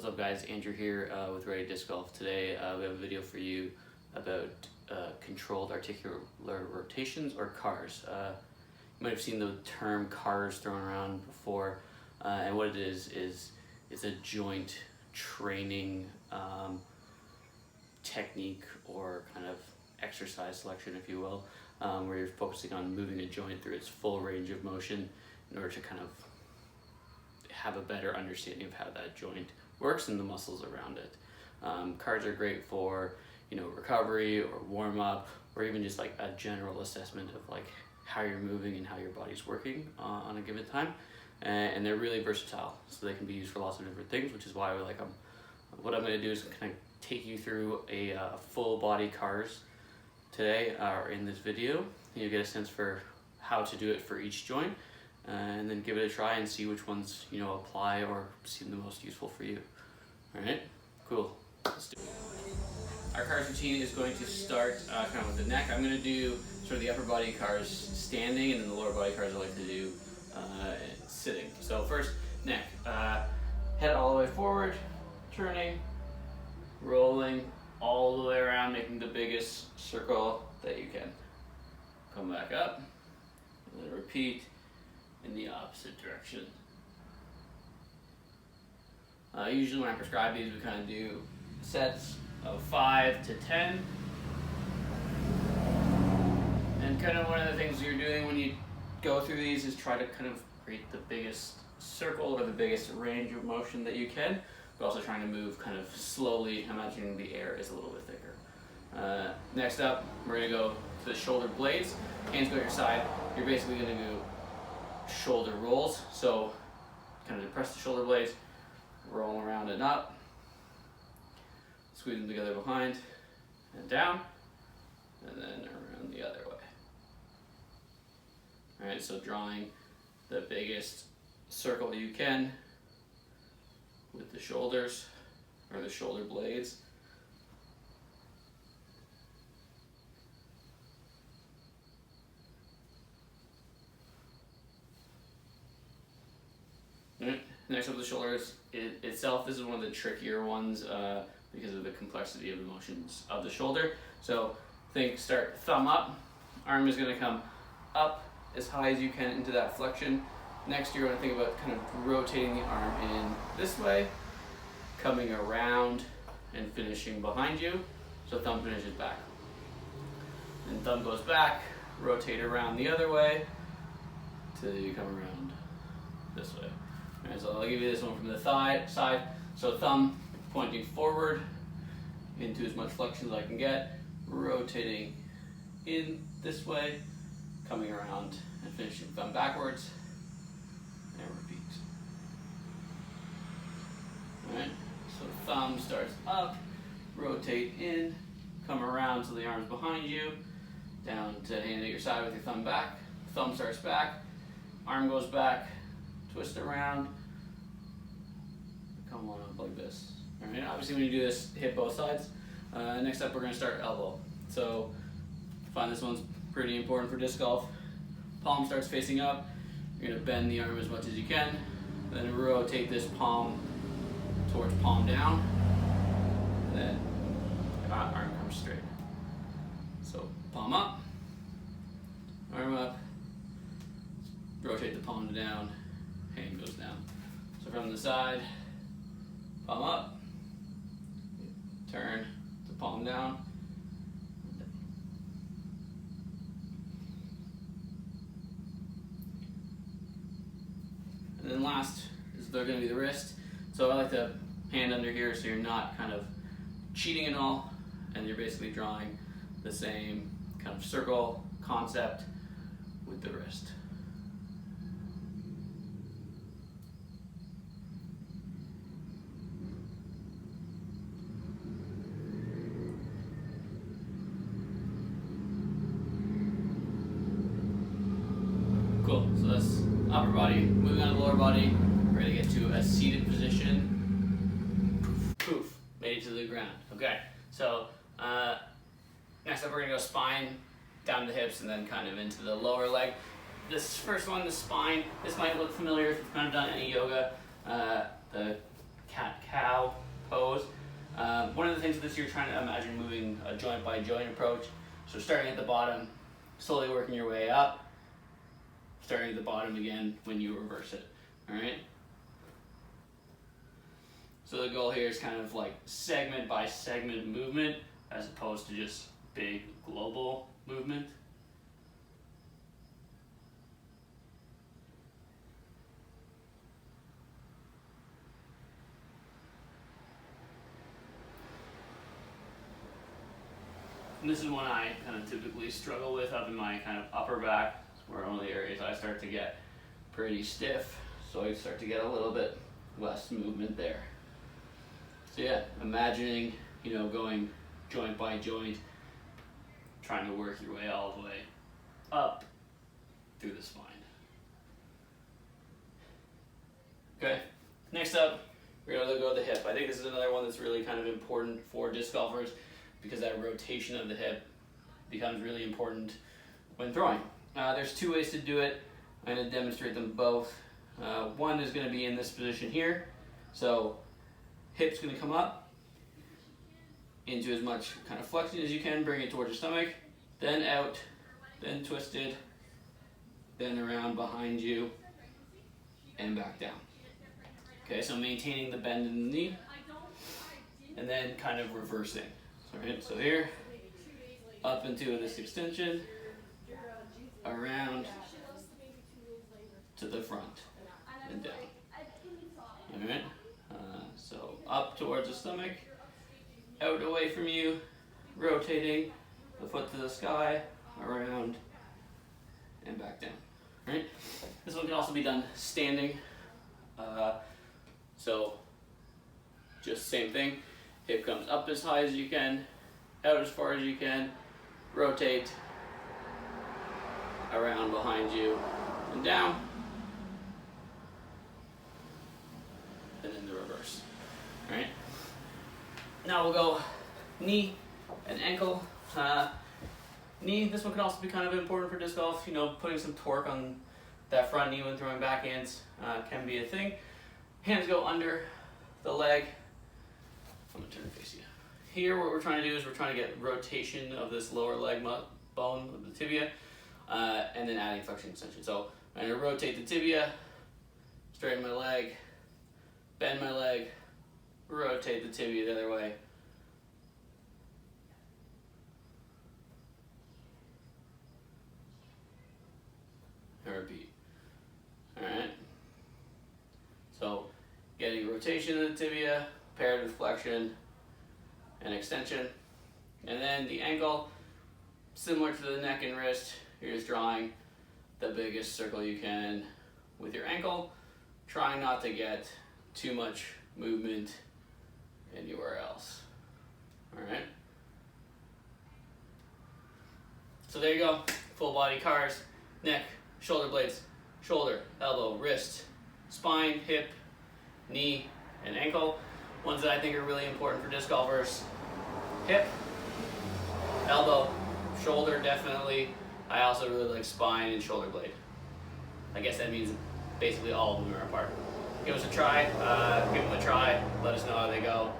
What's up guys, Andrew here with Ready Disc Golf. Today we have a video for you about controlled articular rotations, or CARs. You might have seen the term CARs thrown around before, and what it is it's a joint training technique, or kind of exercise selection, if you will, where you're focusing on moving a joint through its full range of motion in order to kind of have a better understanding of how that joint works and the muscles around it. CARs are great for, recovery or warm up, or even just like a general assessment of like how you're moving and how your body's working on a given time. And they're really versatile, so they can be used for lots of different things, which is why we like them. What I'm going to do is kind of take you through a full body CARs today, or in this video. You get a sense for how to do it for each joint, and then give it a try and see which ones apply or seem the most useful for you. All right, cool. Let's do it. Our CARs routine is going to start kind of with the neck. I'm going to do sort of the upper body CARs standing, and then the lower body CARs I like to do sitting. So first, neck. Head all the way forward, turning, rolling all the way around, making the biggest circle that you can. Come back up, and then repeat in the opposite direction. Usually when I prescribe these, we kind of do sets of 5 to 10. And kind of one of the things you're doing when you go through these is try to kind of create the biggest circle or the biggest range of motion that you can, but also trying to move kind of slowly, imagining the air is a little bit thicker. Next up, we're going to go to the shoulder blades. Hands go at your side. You're basically going to do shoulder rolls, so kind of depress the shoulder blades, roll around and up, squeeze them together behind and down, and then around the other way. Alright, so drawing the biggest circle you can with the shoulders, or the shoulder blades. Next up, the shoulders itself. This is one of the trickier ones because of the complexity of the motions of the shoulder. So start thumb up. Arm is going to come up as high as you can into that flexion. Next, you're going to think about kind of rotating the arm in this way, coming around and finishing behind you. So thumb finishes back. And thumb goes back, rotate around the other way till you come around this way. Alright, so I'll give you this one from the side. So thumb pointing forward into as much flexion as I can get, rotating in this way, coming around and finishing thumb backwards, and repeat. Alright, so thumb starts up, rotate in, come around to the arms behind you, down to hand at your side with your thumb back. Thumb starts back, arm goes back, twist around, come on up like this. All right, obviously when you do this, hit both sides. Next up, we're going to start elbow. So I find this one's pretty important for disc golf. Palm starts facing up. You're going to bend the arm as much as you can. Then rotate this palm towards palm down. And then arm comes straight. So palm up, arm up, rotate the palm down, hand goes down. So from the side, palm up, turn to palm down, and then last is they're going to be the wrist. So I like to hand under here so you're not kind of cheating at all, and you're basically drawing the same kind of circle concept with the wrist. Cool, so that's upper body. Moving on to the lower body, we're gonna get to a seated position. Poof, made it to the ground. Okay, so next up we're gonna go spine, down to the hips, and then kind of into the lower leg. This first one, the spine, this might look familiar if you've kind of done any yoga. The cat-cow into this, you're trying to imagine moving a joint by joint approach. So starting at the bottom, slowly working your way up, starting at the bottom again when you reverse it, all right? So the goal here is kind of like segment by segment movement as opposed to just big global movement. And this is one I kind of typically struggle with up in my kind of upper back, where one of the areas I start to get pretty stiff, so I start to get a little bit less movement there. So yeah, imagining, you know, going joint by joint, trying to work your way all the way up through the spine. Okay, next up, we're going to go to the hip. I think this is another one that's really kind of important for disc golfers because that rotation of the hip becomes really important when throwing. There's two ways to do it. I'm going to demonstrate them both. One is going to be in this position here. So hip's going to come up into as much kind of flexion as you can, bring it towards your stomach, then out, then twisted, then around behind you, and back down. Okay, so maintaining the bend in the knee, and then kind of reversing. All right, so here, up into this extension, around to the front, and down. All right, so up towards the stomach, out away from you, rotating the foot to the sky, around, and back down. All right, this one can also be done standing. So just same thing. Hip comes up as high as you can, out as far as you can, rotate around behind you and down, and then the reverse. All right. Now we'll go knee and ankle. Knee, this one can also be kind of important for disc golf. You know, putting some torque on that front knee when throwing backhands can be a thing. Hands go under the leg. I'm gonna turn and face you. Here, what we're trying to do is we're trying to get rotation of this lower leg bone of the tibia, and then adding flexion extension. So I'm gonna rotate the tibia, straighten my leg, bend my leg, rotate the tibia the other way. And repeat. All right. So getting rotation of the tibia, paired with flexion and extension. And then the ankle, similar to the neck and wrist, you're just drawing the biggest circle you can with your ankle, trying not to get too much movement anywhere else. All right. So there you go, full body cars, neck, shoulder blades, shoulder, elbow, wrist, spine, hip, knee, and ankle. Ones that I think are really important for disc golfers: hip, elbow, shoulder definitely. I also really like spine and shoulder blade. I guess that means basically all of them are a part. Give us a try, give them a try, let us know how they go.